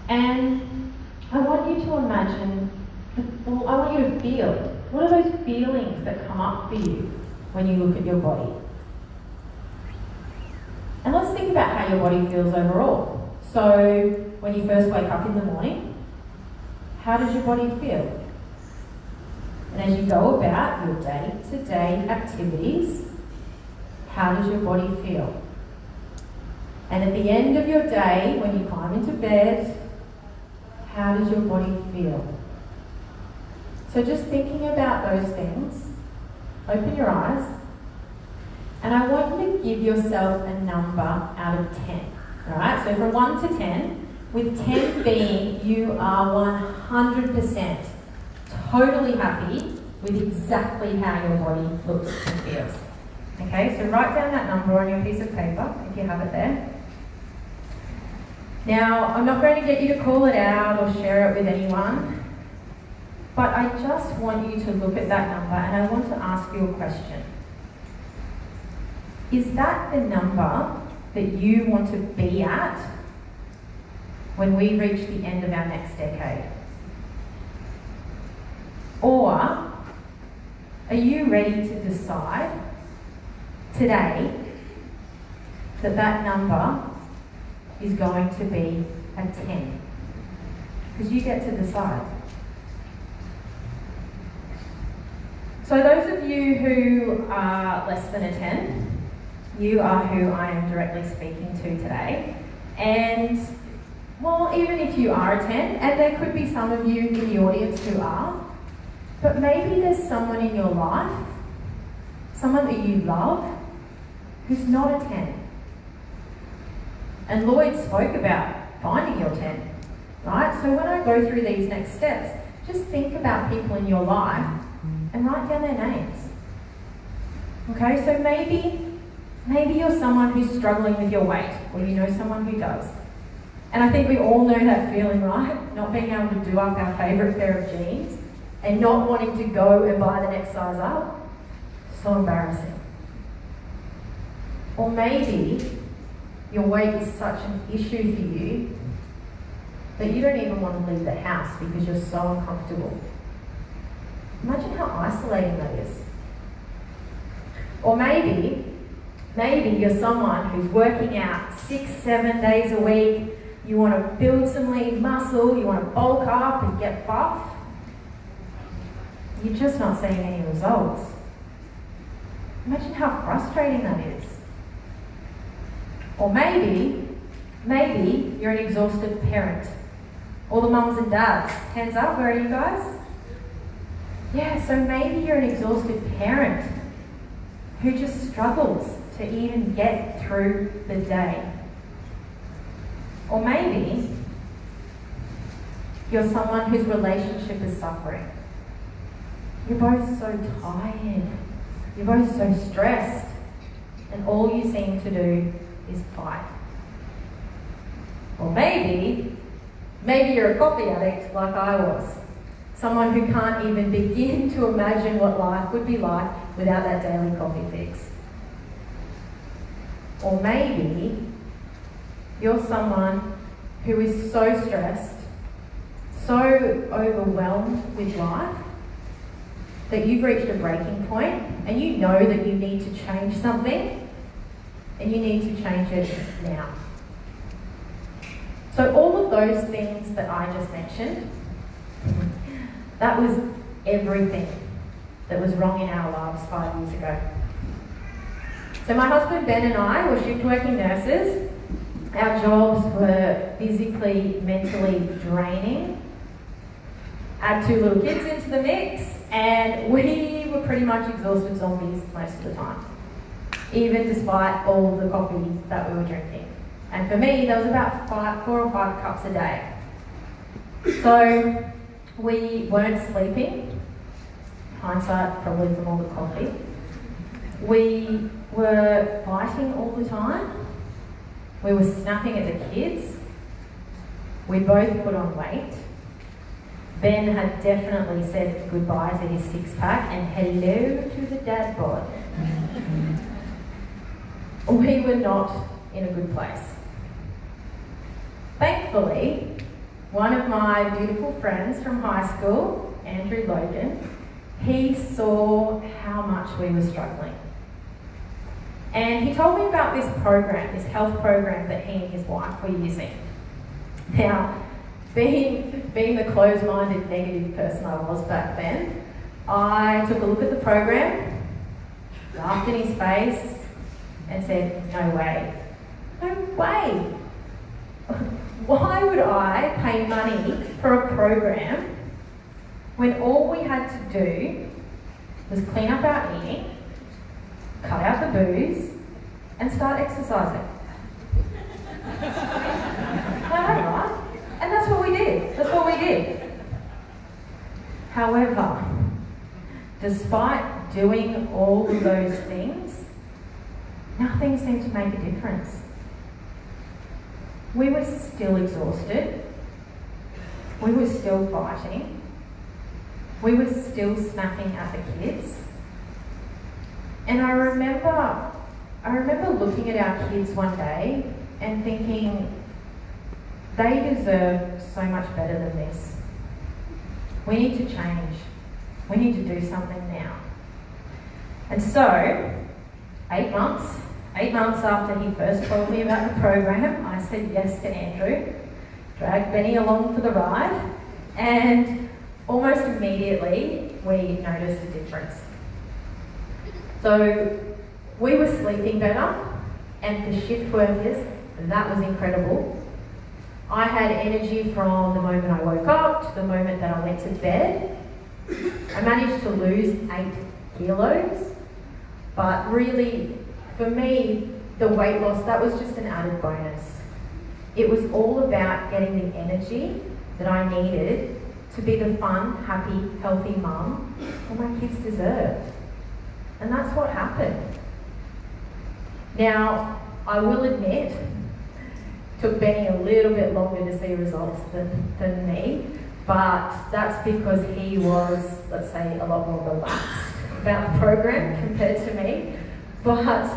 And I want you to imagine, well, I want you to feel. What are those feelings that come up for you when you look at your body? And let's think about how your body feels overall. So, when you first wake up in the morning, how does your body feel? And as you go about your day-to-day activities, how does your body feel? And at the end of your day, when you climb into bed, how does your body feel? So just thinking about those things, open your eyes, and I want you to give yourself a number out of 10. Alright, so from 1 to 10, with 10 being you are 100% totally happy with exactly how your body looks and feels. Okay, so write down that number on your piece of paper if you have it there. Now, I'm not going to get you to call it out or share it with anyone, but I just want you to look at that number and I want to ask you a question. Is that the number that you want to be at when we reach the end of our next decade? Or are you ready to decide today that that number is going to be a 10? Because you get to decide. So those of you who are less than a 10, you are who I am directly speaking to today. And, well, even if you are a 10, and there could be some of you in the audience who are, but maybe there's someone in your life, someone that you love, who's not a 10. And Lloyd spoke about finding your 10, right? So when I go through these next steps, just think about people in your life and write down their names. Okay, so maybe you're someone who's struggling with your weight, or you know someone who does. And I think we all know that feeling, right? Not being able to do up our favourite pair of jeans and not wanting to go and buy the next size up. So embarrassing. Or maybe your weight is such an issue for you that you don't even want to leave the house because you're so uncomfortable. Imagine how isolating that is. Or maybe you're someone who's working out 6-7 days a week, you want to build some lean muscle, you want to bulk up and get buff. You're just not seeing any results. Imagine how frustrating that is. Or maybe you're an exhausted parent. All the mums and dads, hands up, where are you guys? Yeah, so maybe you're an exhausted parent who just struggles to even get through the day. Or maybe you're someone whose relationship is suffering. You're both so tired, you're both so stressed, and all you seem to do is fight. Or maybe you're a coffee addict like I was. Someone who can't even begin to imagine what life would be like without that daily coffee fix. Or maybe you're someone who is so stressed, so overwhelmed with life, that you've reached a breaking point and you know that you need to change something and you need to change it now. So all of those things that I just mentioned, that was everything that was wrong in our lives 5 years ago. So my husband Ben and I were shift working nurses. Our jobs were physically, mentally draining. Add 2 little kids into the mix and we were pretty much exhausted zombies most of the time, even despite all of the coffee that we were drinking. And for me, there was about 4 or 5 cups a day. So we weren't sleeping, hindsight probably from all the coffee. We were fighting all the time. We were snapping at the kids. We both put on weight. Ben had definitely said goodbye to his 6-pack and hello to the dad bod. We were not in a good place. Thankfully, one of my beautiful friends from high school, Andrew Logan, he saw how much we were struggling. And he told me about this program, this health program that he and his wife were using. Now, being the closed-minded, negative person I was back then, I took a look at the program, laughed in his face, and said, no way. No way! Why would I pay money for a program when all we had to do was clean up our eating, cut out the booze, and start exercising? Right? And that's what we did. That's what we did. However, despite doing all of those things, nothing seemed to make a difference. We were still exhausted. We were still fighting. We were still snapping at the kids. And I remember looking at our kids one day and thinking, they deserve so much better than this. We need to change. We need to do something now. And so, 8 months after he first told me about the program, I said yes to Andrew, dragged Benny along for the ride, and almost immediately we noticed a difference. So we were sleeping better, and the shift workers, that was incredible. I had energy from the moment I woke up to the moment that I went to bed. I managed to lose 8 kilos, but really, for me, the weight loss, that was just an added bonus. It was all about getting the energy that I needed to be the fun, happy, healthy mum that my kids deserved. And that's what happened. Now, I will admit, it took Benny a little bit longer to see results than me, but that's because he was, let's say, a lot more relaxed about the program compared to me. But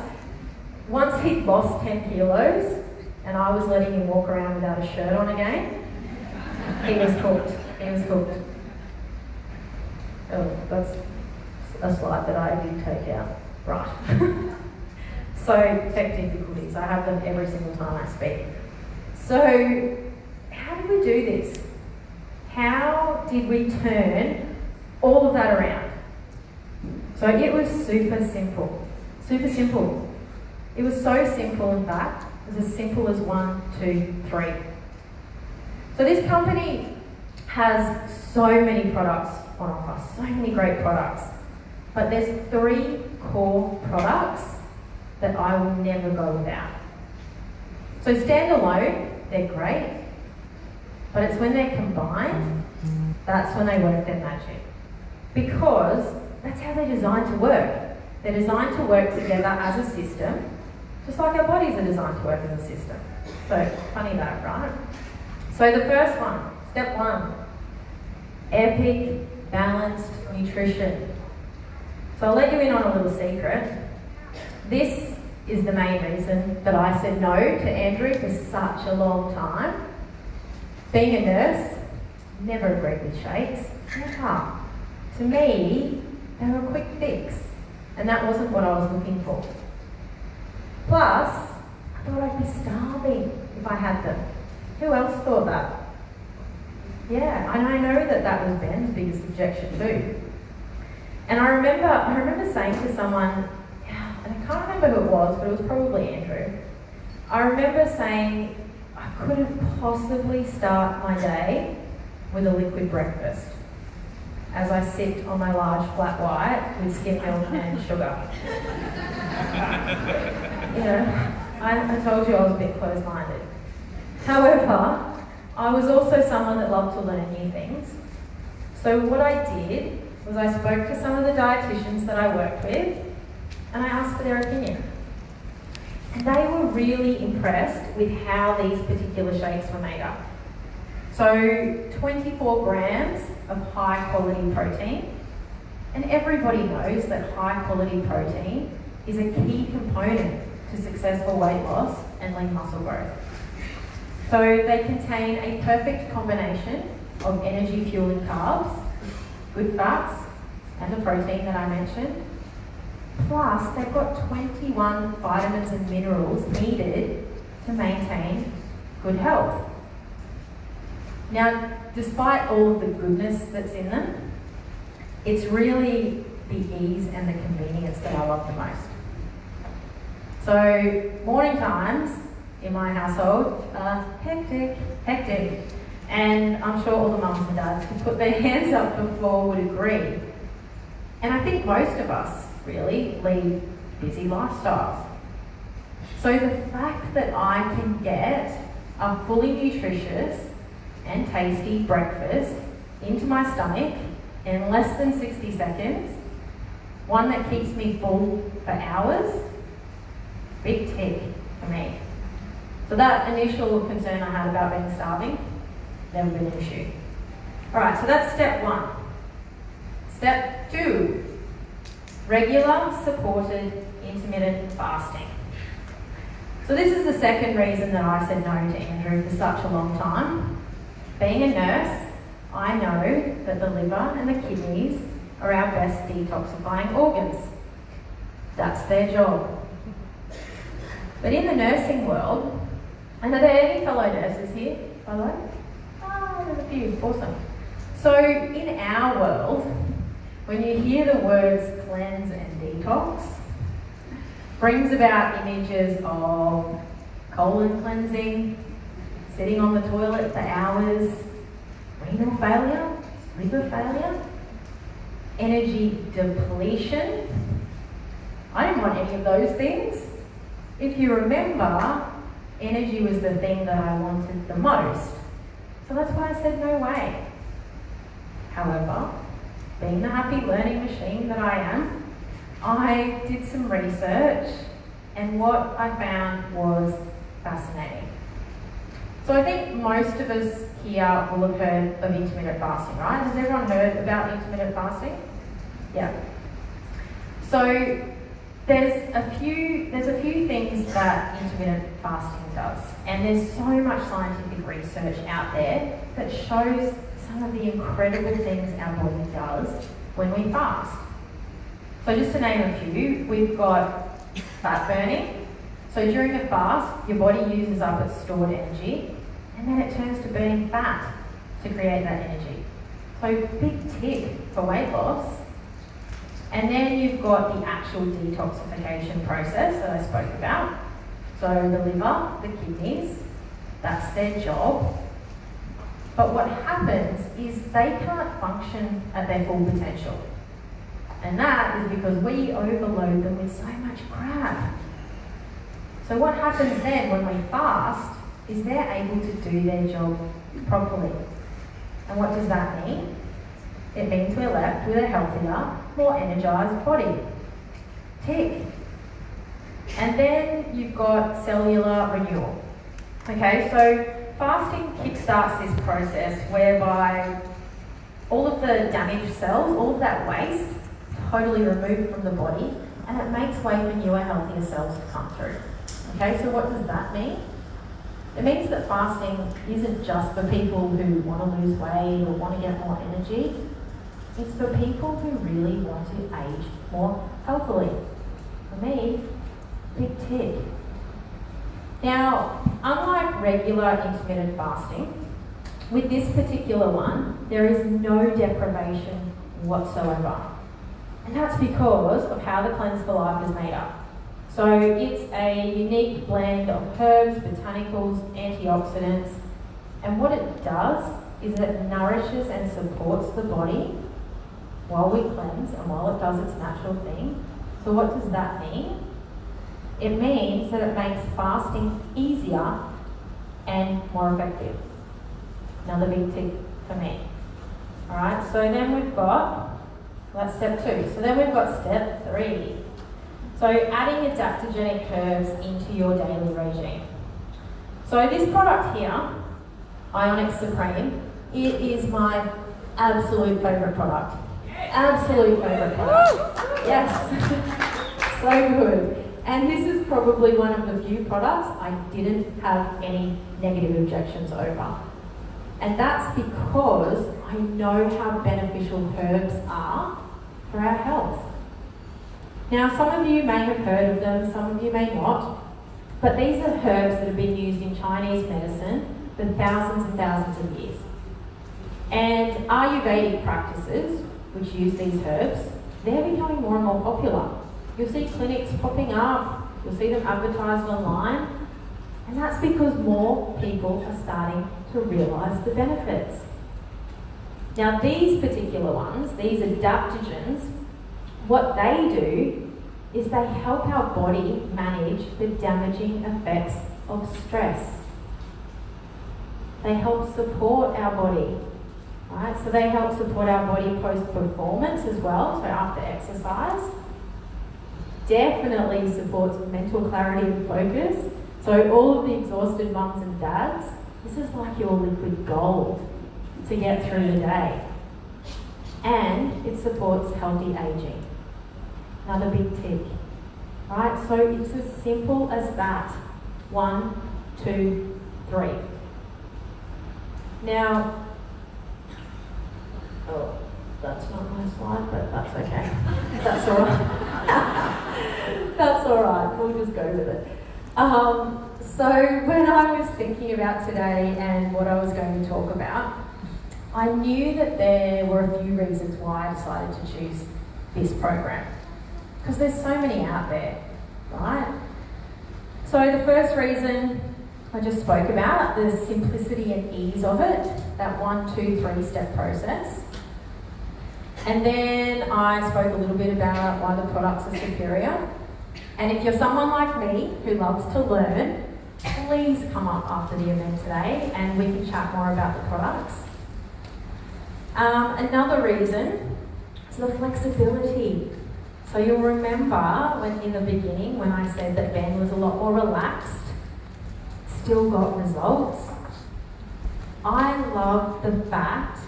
once he'd lost 10 kilos and I was letting him walk around without a shirt on again, he was hooked. He was hooked. Oh, that's a slide that I did take out. Right. So, tech difficulties. I have them every single time I speak. So, how did we do this? How did we turn all of that around? So it was super simple. Super simple. It was so simple, in fact. It was as simple as 1, 2, 3. So this company has so many products on offer, so many great products. But there's 3 core products that I will never go without. So standalone, they're great, but it's when they're combined, that's when they work their magic. Because that's how they're designed to work. They're designed to work together as a system, just like our bodies are designed to work as a system. So, funny that, right? So the first one, step 1, epic balanced nutrition. So I'll let you in on a little secret. This is the main reason that I said no to Andrew for such a long time. Being a nurse, never agreed with shakes, never. To me, they were a quick fix, and that wasn't what I was looking for. Plus, I thought I'd be starving if I had them. Who else thought that? Yeah, and I know that that was Ben's biggest objection too. And I remember saying to someone, and I can't remember who it was, but it was probably Andrew. I remember saying I couldn't possibly start my day with a liquid breakfast as I sipped on my large flat white with skim milk and sugar. You know, I told you I was a bit closed-minded. However, I was also someone that loved to learn new things. So what I did was I spoke to some of the dietitians that I worked with, and I asked for their opinion. And they were really impressed with how these particular shakes were made up. So 24 grams of high quality protein, and everybody knows that high quality protein is a key component to successful weight loss and lean muscle growth. So they contain a perfect combination of energy-fueling carbs, good fats, and the protein that I mentioned. Plus, they've got 21 vitamins and minerals needed to maintain good health. Now, despite all of the goodness that's in them, it's really the ease and the convenience that I love the most. So, morning times in my household are hectic. And I'm sure all the mums and dads who put their hands up before would agree. And I think most of us really lead busy lifestyles. So the fact that I can get a fully nutritious and tasty breakfast into my stomach in less than 60 seconds, one that keeps me full for hours, big tick for me. So that initial concern I had about being starving, never been an issue. All right, so that's step one. Step two, regular supported intermittent fasting. So this is the second reason that I said no to Andrew for such a long time. Being a nurse, I know that the liver and the kidneys are our best detoxifying organs. That's their job. But in the nursing world, and are there any fellow nurses here, by the way? Oh, there's a few, awesome. So in our world, when you hear the words cleanse and detox, brings about images of colon cleansing, sitting on the toilet for hours, renal failure, liver failure, energy depletion. I didn't want any of those things. If you remember, energy was the thing that I wanted the most. So that's why I said no way. However, being the happy learning machine that I am, I did some research and what I found was fascinating. So I think most of us here will have heard of intermittent fasting, right? Has everyone heard about intermittent fasting? Yeah. So there's a few things that intermittent fasting does, and there's so much scientific research out there that shows some of the incredible things our body does when we fast. So just to name a few, we've got fat burning. So during a fast, your body uses up its stored energy, and then it turns to burning fat to create that energy. So big tick for weight loss. And then you've got the actual detoxification process that I spoke about. So the liver, the kidneys, that's their job. But what happens is they can't function at their full potential. And that is because we overload them with so much crap. So what happens then when we fast is they're able to do their job properly. And what does that mean? It means we're left with a healthier, more energized body. Tick. And then you've got cellular renewal. Okay, so fasting kickstarts this process whereby all of the damaged cells, all of that waste, totally removed from the body, and it makes way for newer, healthier cells to come through. Okay, so what does that mean? It means that fasting isn't just for people who want to lose weight or want to get more energy. It's for people who really want to age more healthily. For me, big tick. Now, unlike regular intermittent fasting, with this particular one, there is no deprivation whatsoever. And that's because of how the Cleanse for Life is made up. So it's a unique blend of herbs, botanicals, antioxidants, and what it does is it nourishes and supports the body while we cleanse and while it does its natural thing. So what does that mean? It means that it makes fasting easier and more effective. Another big tick for me. Alright, so then we've got, that's step 2. So then we've got step 3. So adding adaptogenic herbs into your daily regime. So this product here, Ionic Supreme, it is my absolute favourite product. Absolute favourite product. Yes. So good. And this is probably one of the few products I didn't have any negative objections over. And that's because I know how beneficial herbs are for our health. Now, some of you may have heard of them, some of you may not, but these are herbs that have been used in Chinese medicine for thousands and thousands of years. And Ayurvedic practices, which use these herbs, they're becoming more and more popular. You'll see clinics popping up, you'll see them advertised online, and that's because more people are starting to realise the benefits. Now, these particular ones, these adaptogens, what they do is they help our body manage the damaging effects of stress. They help support our body, right? So they help support our body post-performance as well, so after exercise. Definitely supports mental clarity and focus. So all of the exhausted mums and dads, this is like your liquid gold to get through the day. And it supports healthy aging. Another big tick, right? So it's as simple as that. 1, 2, 3. Now, oh, that's not my slide, but that's okay. That's all right. That's all right. We'll just go with it. So when I was thinking about today and what I was going to talk about, I knew that there were a few reasons why I decided to choose this program. Because there's so many out there, right? So the first reason I just spoke about, the simplicity and ease of it, that 1, 2, 3 step process. And then I spoke a little bit about why the products are superior. And if you're someone like me who loves to learn, please come up after the event today and we can chat more about the products. Another reason is the flexibility. So you'll remember when in the beginning when I said that Ben was a lot more relaxed, still got results. I love the fact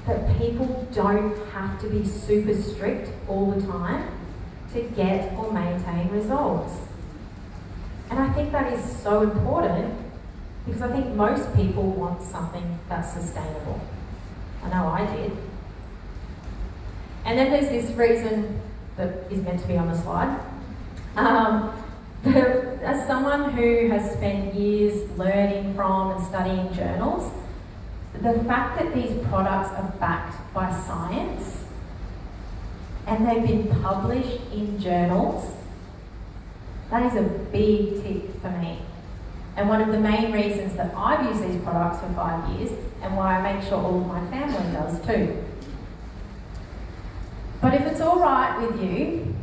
that people don't have to be super strict all the time to get or maintain results. And I think that is so important because I think most people want something that's sustainable. I know I did. And then there's this reason that is meant to be on the slide. As someone who has spent years learning from and studying journals, the fact that these products are backed by science and they've been published in journals, that is a big tick for me. And one of the main reasons that I've used these products for 5 years and why I make sure all of my family does too. But if it's all right with you,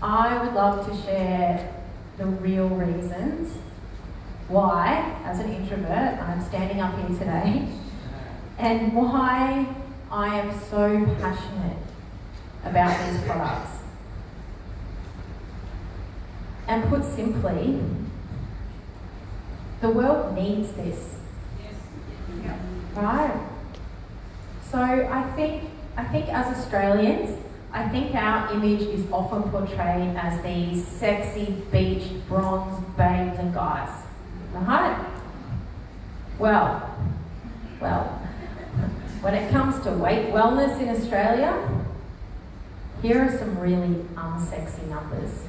I would love to share the real reasons why, as an introvert, I'm standing up here today, and why I am so passionate about these products. And put simply, the world needs this. Right? So I think as Australians, I think our image is often portrayed as these sexy beach bronze babes and guys. Right? Well, when it comes to weight wellness in Australia, here are some really unsexy numbers.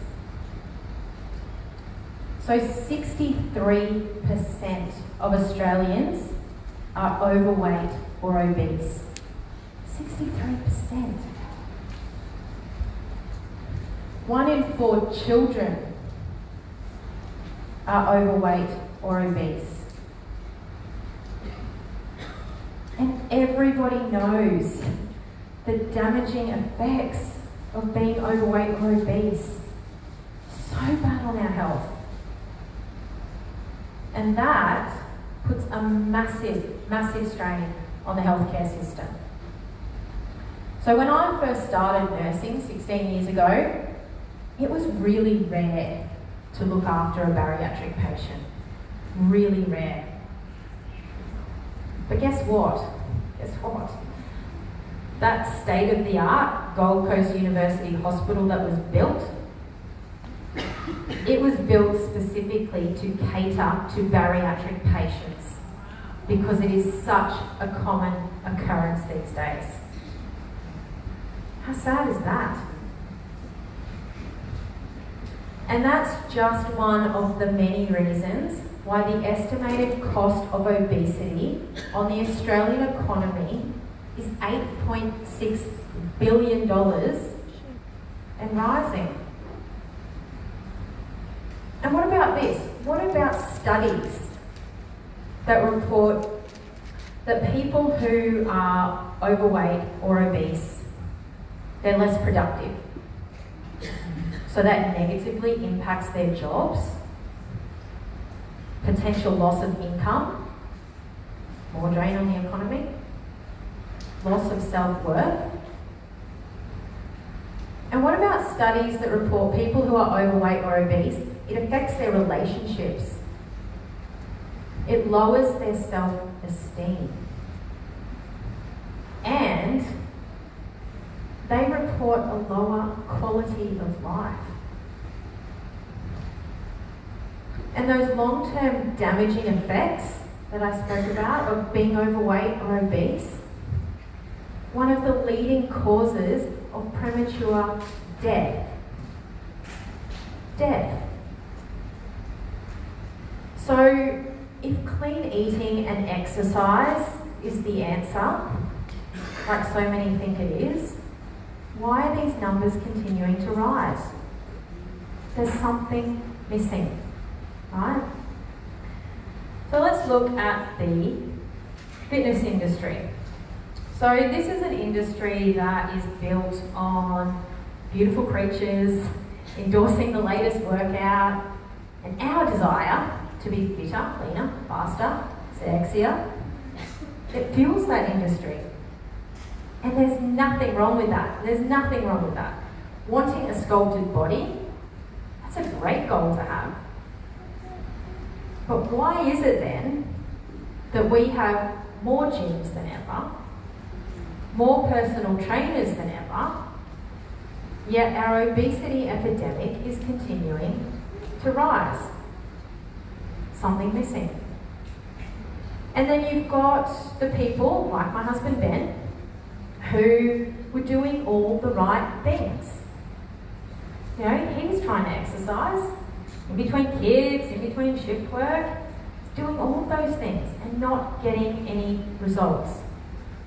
So 63% of Australians are overweight or obese. 63%. 1 in 4 children are overweight or obese. And everybody knows the damaging effects of being overweight or obese. So bad on our health. And that puts a massive, massive strain on the healthcare system. So when I first started nursing 16 years ago, it was really rare to look after a bariatric patient. Really rare. But guess what? That state-of-the-art Gold Coast University Hospital that was built, It was built specifically to cater to bariatric patients because it is such a common occurrence these days. How sad is that? And that's just one of the many reasons why the estimated cost of obesity on the Australian economy is $8.6 billion and rising. And what about this? What about studies that report that people who are overweight or obese, they're less productive? So that negatively impacts their jobs, potential loss of income, more drain on the economy, loss of self-worth. And what about studies that report people who are overweight or obese, it affects their relationships. It lowers their self-esteem. And they report a lower quality of life. And those long-term damaging effects that I spoke about of being overweight or obese, one of the leading causes of premature death. Death. So, if clean eating and exercise is the answer, like so many think it is, why are these numbers continuing to rise? There's something missing, right? So let's look at the fitness industry. So this is an industry that is built on beautiful creatures, endorsing the latest workout, and our desire to be fitter, leaner, faster, sexier. It fuels that industry. And there's nothing wrong with that. There's nothing wrong with that. Wanting a sculpted body, that's a great goal to have. But why is it then that we have more gyms than ever, more personal trainers than ever, yet our obesity epidemic is continuing to rise? Something missing. And then you've got the people, like my husband Ben, who were doing all the right things. You know, he was trying to exercise in between kids, in between shift work, doing all of those things and not getting any results.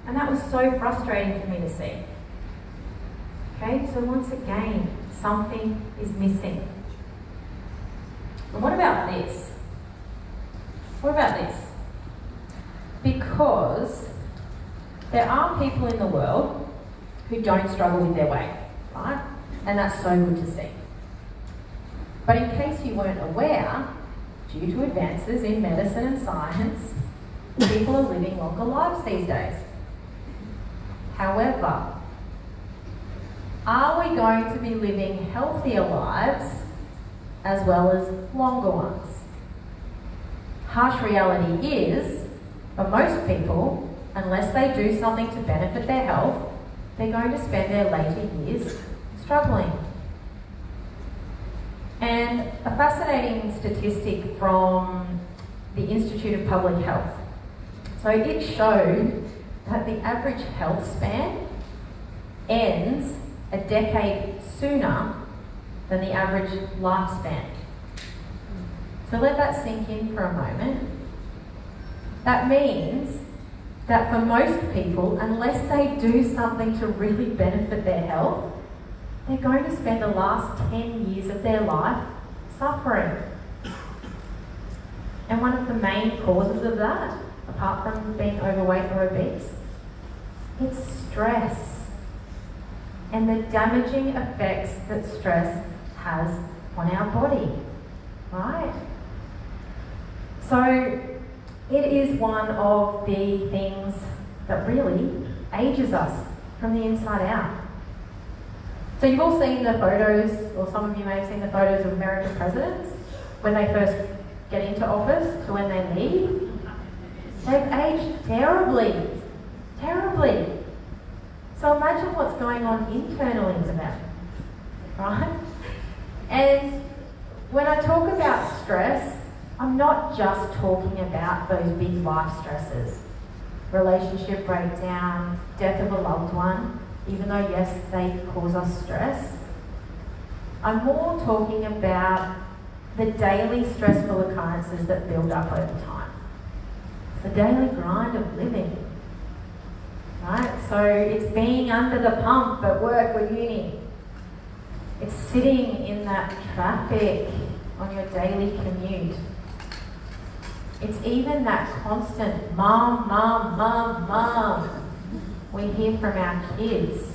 And that was so frustrating for me to see. Okay, so once again, something is missing. And what about this? What about this? Because there are people in the world who don't struggle with their weight, right? And that's so good to see. But in case you weren't aware, due to advances in medicine and science, people are living longer lives these days. However, are we going to be living healthier lives as well as longer ones? Harsh reality is, for most people, unless they do something to benefit their health, they're going to spend their later years struggling. And a fascinating statistic from the Institute of Public Health. So it showed that the average health span ends a decade sooner than the average lifespan. So let that sink in for a moment. That means that for most people, unless they do something to really benefit their health, they're going to spend the last 10 years of their life suffering. And one of the main causes of that, apart from being overweight or obese, it's stress and the damaging effects that stress has on our body, right? So it is one of the things that really ages us from the inside out. So you've all seen the photos, or some of you may have seen the photos of American presidents when they first get into office to when they leave. They've aged terribly, terribly. So imagine what's going on internally to them, right? And When I talk about stress, I'm not just talking about those big life stresses. Relationship breakdown, death of a loved one, even though yes, they cause us stress. I'm more talking about the daily stressful occurrences that build up over time. It's the daily grind of living, right? So it's being under the pump at work or uni. It's sitting in that traffic on your daily commute. It's even that constant mum, mum, mum, mum we hear from our kids.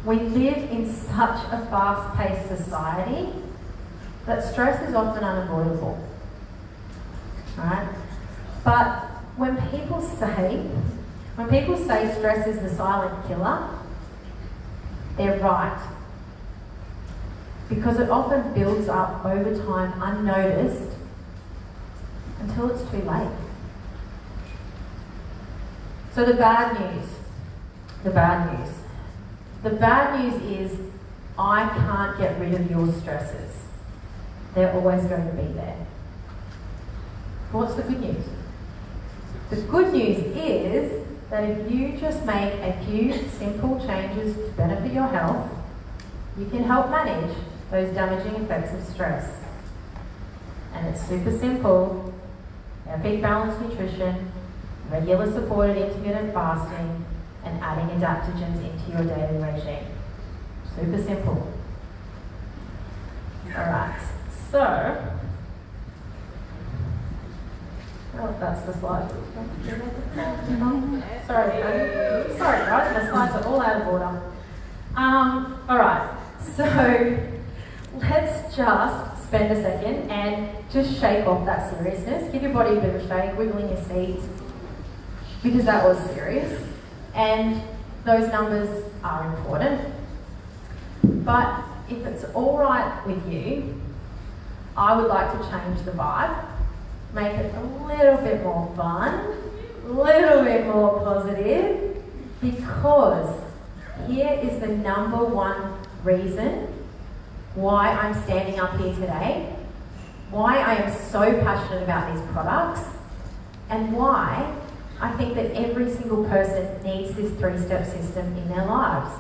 We live in such a fast-paced society that stress is often unavoidable, right? But when people say stress is the silent killer, they're right. Because it often builds up over time unnoticed until it's too late. So the bad news is I can't get rid of your stresses. They're always going to be there. But what's the good news? The good news is that if you just make a few simple changes to benefit your health, you can help manage those damaging effects of stress. And it's super simple. Peak balanced nutrition, regular supported intermittent fasting, and adding adaptogens into your daily regime. Super simple. Alright, so, oh, that's the slide. Sorry guys, my slides are all out of order. Alright, so let's just spend a second and just shake off that seriousness. Give your body a bit of a shake, wiggle in your seat, because that was serious. And those numbers are important. But if it's all right with you, I would like to change the vibe, make it a little bit more fun, a little bit more positive, because here is the number one reason why I'm standing up here today, why I am so passionate about these products, and why I think that every single person needs this three-step system in their lives.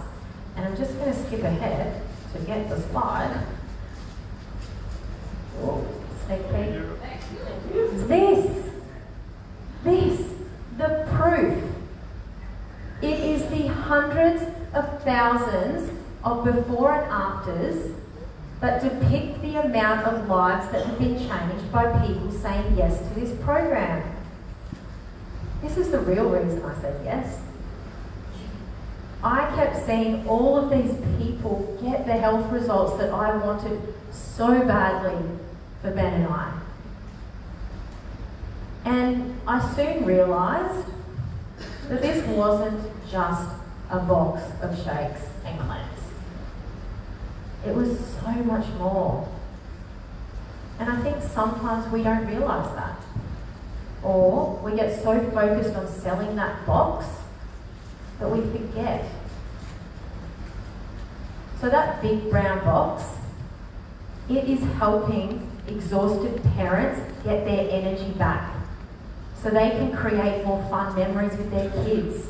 And I'm just going to skip ahead to get the slide. Oh, sneak peek. This, the proof. It is the hundreds of thousands of before and afters that depict the amount of lives that have been changed by people saying yes to this program. This is the real reason I said yes. I kept seeing all of these people get the health results that I wanted so badly for Ben and I. And I soon realised that this wasn't just a box of shakes and cleanse. It was so much more. And I think sometimes we don't realise that. Or we get so focused on selling that box that we forget. So that big brown box, it is helping exhausted parents get their energy back so they can create more fun memories with their kids.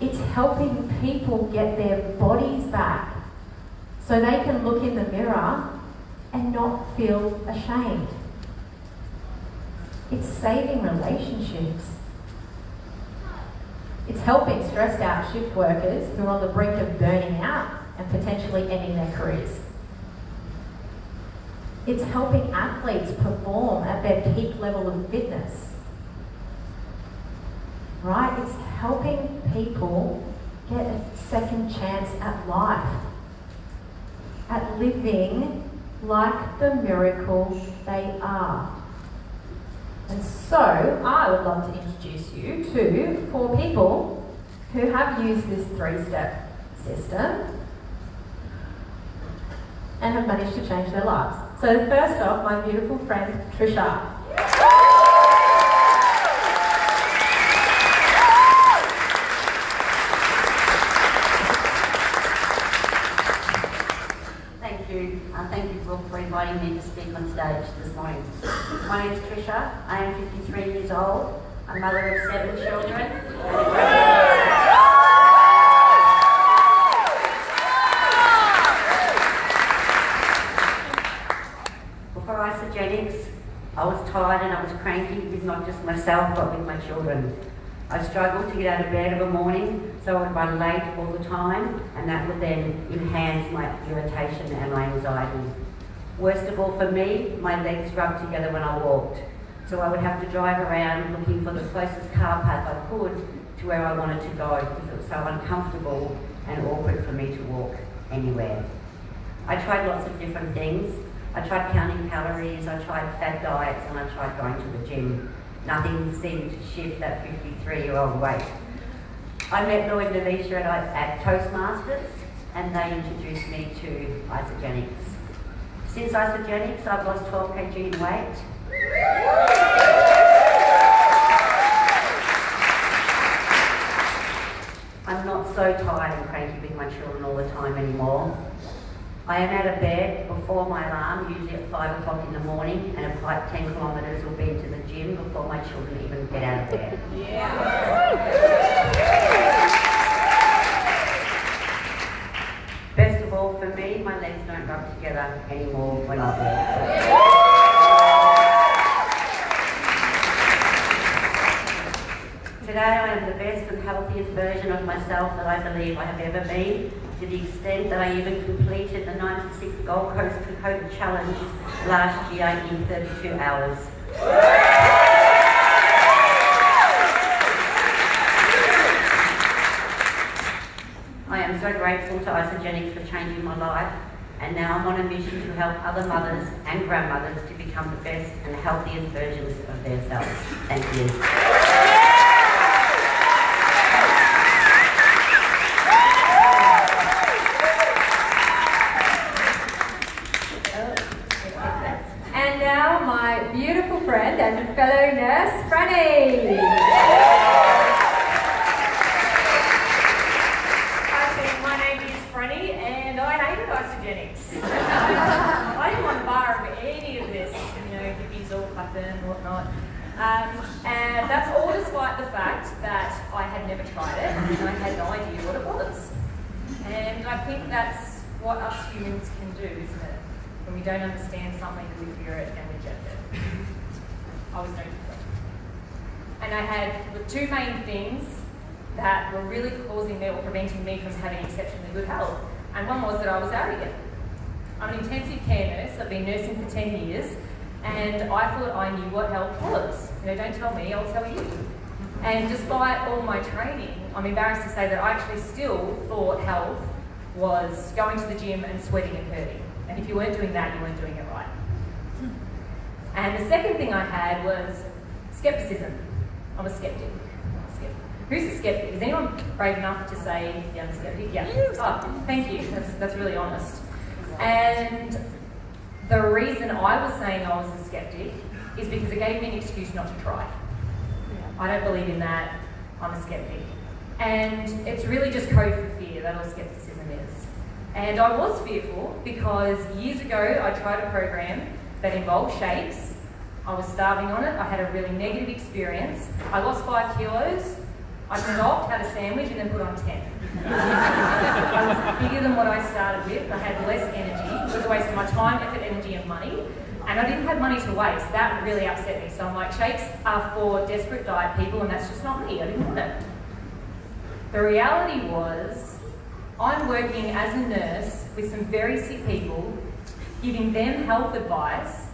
It's helping people get their bodies back so they can look in the mirror and not feel ashamed. It's saving relationships. It's helping stressed out shift workers who are on the brink of burning out and potentially ending their careers. It's helping athletes perform at their peak level of fitness. Right? It's helping people get a second chance at life, at living like the miracle they are. And so, I would love to introduce you to 4 people who have used this 3-step system and have managed to change their lives. So first off, my beautiful friend, Trisha. a mother of 7 children. Before isogenics, I was tired and I was cranky with not just myself but with my children. I struggled to get out of bed of a morning, so I would run late all the time, and that would then enhance my irritation and my anxiety. Worst of all for me, my legs rubbed together when I walked, so I would have to drive around looking for the closest car path I could to where I wanted to go because it was so uncomfortable and awkward for me to walk anywhere. I tried lots of different things. I tried counting calories, I tried fat diets, and I tried going to the gym. Nothing seemed to shift that 53-year-old weight. I met Lloyd and Alicia at Toastmasters, and they introduced me to isogenics. Since isogenics, I've lost 12 kg in weight. I'm not so tired and cranky with my children all the time anymore. I am out of bed before my alarm, usually at 5 o'clock in the morning, and have hiked 10 kilometres or been to the gym before my children even get out of bed. Best of all, for me, my legs don't rub together anymore when I walk. Today I am the best and healthiest version of myself that I believe I have ever been, to the extent that I even completed the 96th Gold Coast Dakota Challenge last year in 32 hours. I am so grateful to isogenics for changing my life, and now I'm on a mission to help other mothers and grandmothers to become the best and healthiest versions of themselves. Thank you. Beautiful friend and fellow nurse, Franny. Hi team, my name is Franny and I hated isogenics. I didn't want to bar of any of this, hippies all clapping and whatnot. And that's all despite the fact that I had never tried it and I had no idea what it was. And I think that's what us humans can do, isn't it? When we don't understand something, we fear it and reject it. I was no different. And I had the two main things that were really causing me or preventing me from having exceptionally good health. And one was that I was arrogant. I'm an intensive care nurse, I've been nursing for 10 years, and I thought I knew what health was. Don't tell me, I'll tell you. And despite all my training, I'm embarrassed to say that I actually still thought health was going to the gym and sweating and hurting. And if you weren't doing that, you weren't doing it right. And the second thing I had was skepticism. I'm a skeptic. Who's a skeptic? Is anyone brave enough to say, yeah, I'm a skeptic? Yeah. Oh, thank you. That's really honest. And the reason I was saying I was a skeptic is because it gave me an excuse not to try. I don't believe in that. I'm a skeptic. And it's really just code for fear, that all skepticism is. And I was fearful because years ago I tried a program that involved shakes. I was starving on it. I had a really negative experience. I lost 5 kilos. I stopped, had a sandwich, and then put on 10. I was bigger than what I started with. I had less energy. It was a waste of my time, effort, energy, and money. And I didn't have money to waste. That really upset me. So I'm like, shakes are for desperate diet people, and that's just not me. I didn't want it. The reality was, I'm working as a nurse with some very sick people, giving them health advice,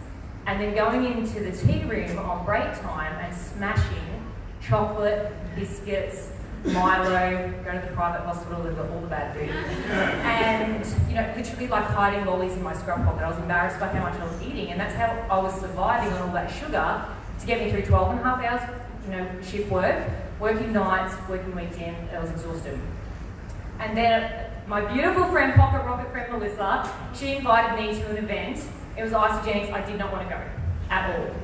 and then going into the tea room on break time and smashing chocolate, biscuits, Milo, going to the private hospital, they've got all the bad food. And, literally like hiding lollies in my scrub pocket. I was embarrassed by how much I was eating, and that's how I was surviving on all that sugar to get me through 12 and a half hours, shift work, working nights, working weekend. I was exhausted. And then my beautiful friend, pocket rocket friend Melissa, she invited me to an event. It was isogenics. I did not want to go at all.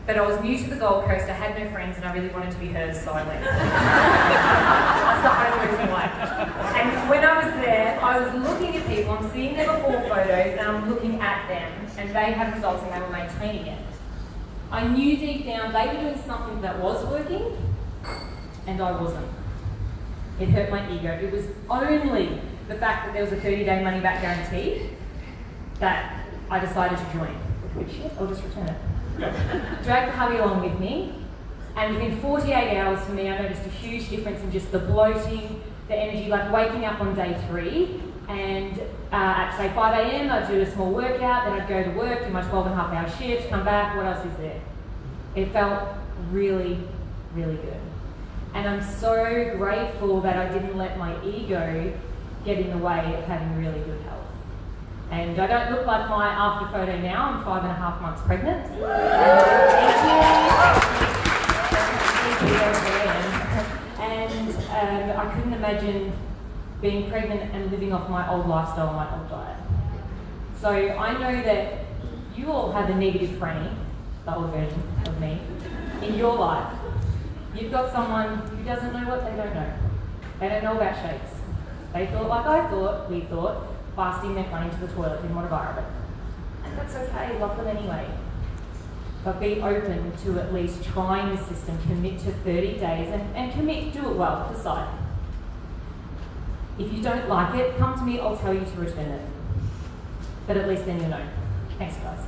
But I was new to the Gold Coast, I had no friends, and I really wanted to be hers, so I went. I started losing weight. And when I was there, I was looking at people, I'm seeing their before photos, and I'm looking at them, and they had results and they were maintaining it. I knew deep down they were doing something that was working, and I wasn't. It hurt my ego. It was only the fact that there was a 30-day money-back guarantee that I decided to join. Which, I'll just return it. Dragged the hubby along with me, and within 48 hours for me, I noticed a huge difference in just the bloating, the energy, like waking up on day 3, and at say 5 a.m, I'd do a small workout, then I'd go to work, do my 12.5-hour shift, come back, what else is there? It felt really, really good. And I'm so grateful that I didn't let my ego get in the way of having really good health. And I don't look like my after photo now, I'm 5.5 months pregnant. Thank you. And I couldn't imagine being pregnant and living off my old lifestyle, my old diet. So I know that you all have a negative Franny, the old version of me, in your life. You've got someone who doesn't know what they don't know. They don't know about shakes. They thought, like I thought, we thought, fasting meant running to the toilet, didn't want to borrow it. And that's okay, love them anyway. But be open to at least trying the system, commit to 30 days, and commit, do it well, decide. If you don't like it, come to me, I'll tell you to return it. But at least then you'll know. Thanks, guys.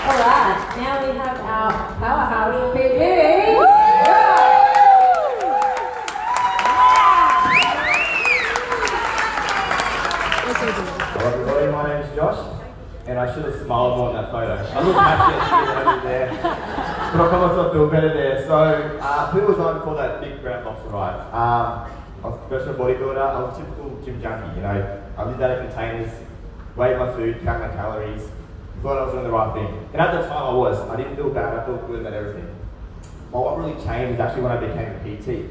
Alright, now we have our powerhouse PG. Hello everybody, my name's Josh, and I should have smiled more in that photo. I look happy and over there, but I promise I'll feel better there. So, who was I before that big brown box arrived? I was a professional bodybuilder. I was a typical gym junkie, you know. I lived out of containers, weighed my food, counted my calories, thought I was doing the right thing. And at the time I was. I didn't feel bad, I felt good about everything. But what really changed was actually when I became a PT.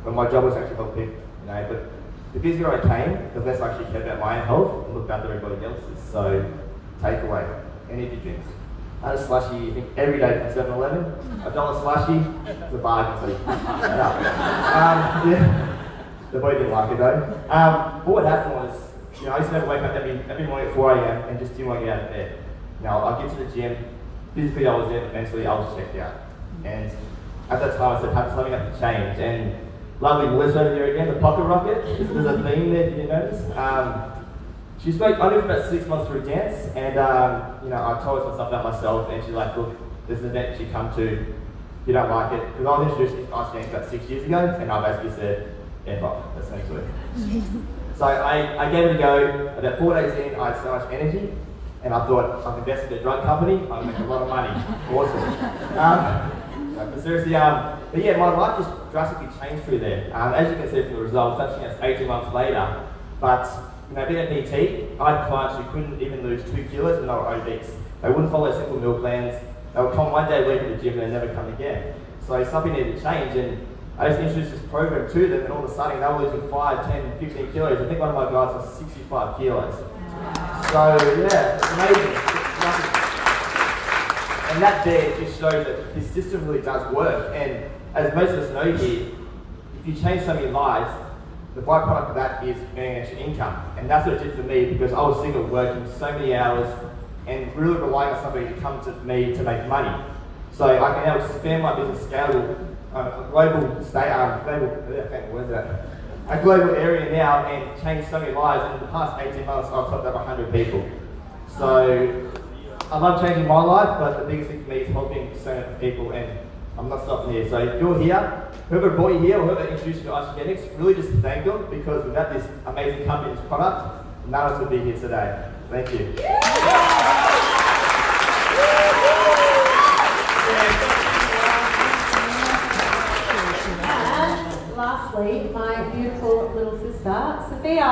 When my job was actually helping, you know, but the busier I came, the less I actually cared about my own health and looked after everybody else's. So, takeaway, energy drinks. I had a slushy, I think, every day from 7-Eleven. $1 slushy, it's a bargain, so you can't pass that up. Yeah. The boy didn't like it though. But what happened was, you know, I used to never wake up every morning at 4 a.m. and just didn't want to get out of bed. Now, I'd get to the gym, physically I was there, but mentally I was checked out. And at that time I said, something had to change. And lovely Melissa over here again, the pocket rocket, there's a theme there if you didn't notice. She spoke only for about 6 months through dance, and you know, I told her some stuff about myself, and she's like, look, there's an event you come to, you don't like it. Because I was introduced to ice dance about 6 years ago, and I basically said, F off, that's next week. So I gave it a go. About 4 days in, I had so much energy, and I thought, I've invested in a drug company, I'll make a lot of money. Awesome. But seriously, but yeah, my life just drastically changed through there. As you can see from the results, actually that's 18 months later. But you know, being a PT, I had clients who couldn't even lose 2 kilos when they were obese. They wouldn't follow simple meal plans. They would come 1 day a week to the gym and they'd never come again. So something needed to change, and I just introduced this program to them, and all of a sudden they were losing 5, 10, 15 kilos. I think one of my guys was 65 kilos. So yeah, it's amazing. And that there just shows that this system really does work. And as most of us know here, if you change so many lives, the byproduct of that is earning extra income. And that's what it did for me, because I was sick of working so many hours and really relying on somebody to come to me to make money. So I can now expand my business scalable, a global area now, and change so many lives. And in the past 18 months, I've helped up 100 people. So I love changing my life, but the biggest thing for me is helping so many people, and I'm not stopping here. So if you're here, whoever brought you here or whoever introduced you to Isogenics, really just thank them, because without this amazing company, this product, none of us would be here today. Thank you. And lastly, my beautiful little sister, Sophia.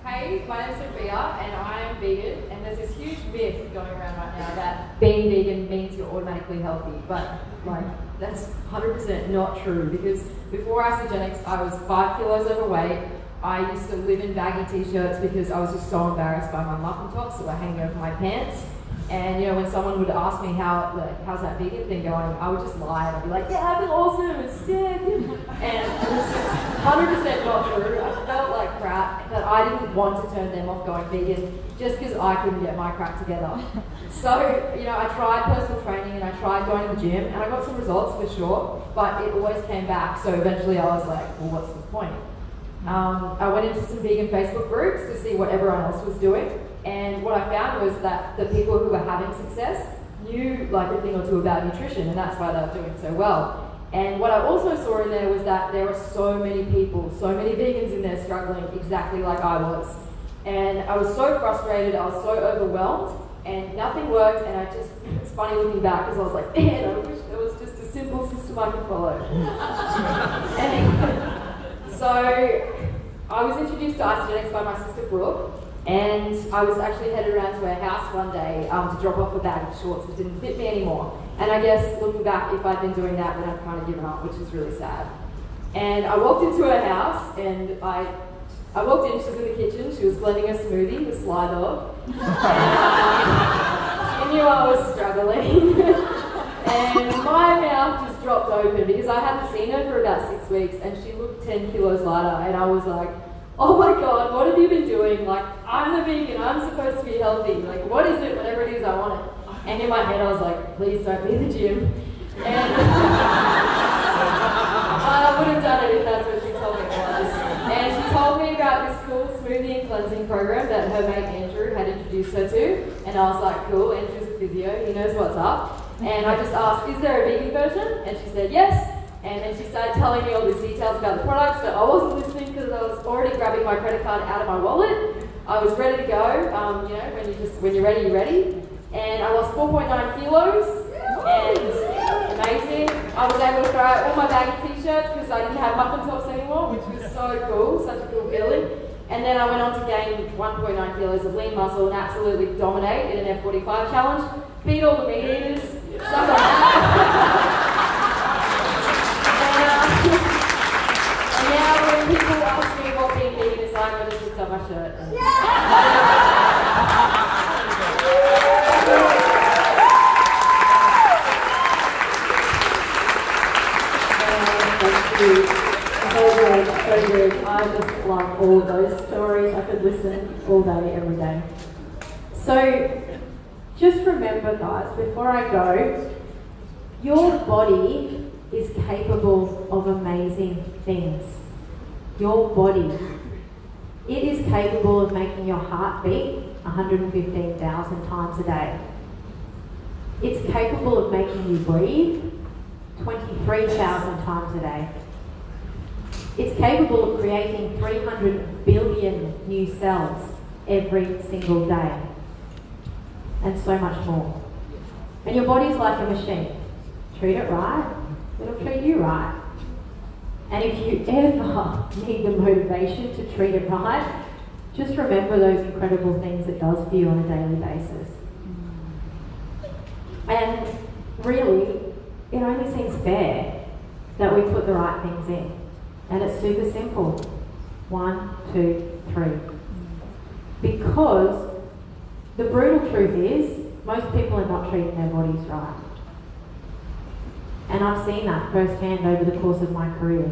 Hey, my name's Sophia and I am vegan, and there's this huge myth going around right now that being vegan means you're automatically healthy, but like that's 100% not true, because before Isogenics I was 5 kilos overweight. I used to live in baggy t-shirts because I was just so embarrassed by my muffin tops that were hanging over my pants. And you know, when someone would ask me how's that vegan thing going, I would just lie and I'd be like, yeah, I feel awesome, it's sick. And it was just 100% not true. I felt like crap, but I didn't want to turn them off going vegan just because I couldn't get my crap together. So, you know, I tried personal training and I tried going to the gym and I got some results for sure, but it always came back. So eventually I was like, well, what's the point? I went into some vegan Facebook groups to see what everyone else was doing. And what I found was that the people who were having success knew like a thing or two about nutrition, and that's why they were doing so well. And what I also saw in there was that there were so many people, so many vegans in there struggling exactly like I was. And I was so frustrated, I was so overwhelmed, and nothing worked, and it's funny looking back because I was like, man, I wish there was just a simple system I could follow. And so I was introduced to Isagenix by my sister Brooke, and I was actually headed around to her house one day to drop off a bag of shorts that didn't fit me anymore. And I guess looking back, if I'd been doing that, then I'd kind of given up, which is really sad. And I walked into her house, and I walked in, she was in the kitchen, she was blending a smoothie with Sly Dog. And she knew I was struggling. And my mouth just dropped open because I hadn't seen her for about 6 weeks, and she looked 10 kilos lighter, and I was like, oh my God, what have you been doing? Like, I'm a vegan, I'm supposed to be healthy. Like, what is it? Whatever it is, I want it. And in my head, I was like, please don't be the gym. And I would have done it if that's what she told me it was. And she told me about this cool smoothie and cleansing program that her mate Andrew had introduced her to. And I was like, cool, Andrew's a physio, he knows what's up. And I just asked, is there a vegan version? And she said, yes. And then she started telling me all these details about the products, but I wasn't listening because I was already grabbing my credit card out of my wallet. I was ready to go. You know, when you're ready, you're ready. And I lost 4.9 kilos, and amazing. I was able to throw out all my baggy t-shirts because I didn't have muffin tops anymore, which was so cool, such a cool feeling. And then I went on to gain 1.9 kilos of lean muscle and absolutely dominate in an F45 challenge, beat all the meat eaters, stuff like that. And now when people ask me what being vegan is like, I just lift up my shirt. So good. I just love all of those stories. I could listen all day, every day. So, just remember, guys, before I go, your body is capable of amazing things. Your body. It is capable of making your heart beat 115,000 times a day. It's capable of making you breathe 23,000 times a day. It's capable of creating 300 billion new cells every single day. And so much more. And your body's like a machine. Treat it right, it'll treat you right. And if you ever need the motivation to treat it right, just remember those incredible things it does for you on a daily basis. And really, it only seems fair that we put the right things in. And it's super simple. 1, 2, 3. Because the brutal truth is, most people are not treating their bodies right. And I've seen that firsthand over the course of my career.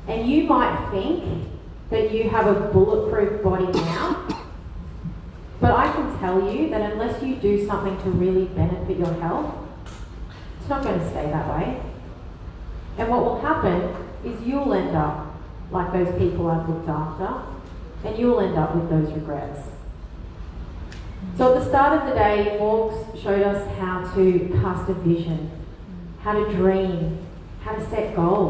And you might think that you have a bulletproof body now, but I can tell you that unless you do something to really benefit your health, it's not going to stay that way. And what will happen is you'll end up like those people I've looked after, and you'll end up with those regrets. So at the start of the day, Morgs showed us how to cast a vision, how to dream, how to set goals.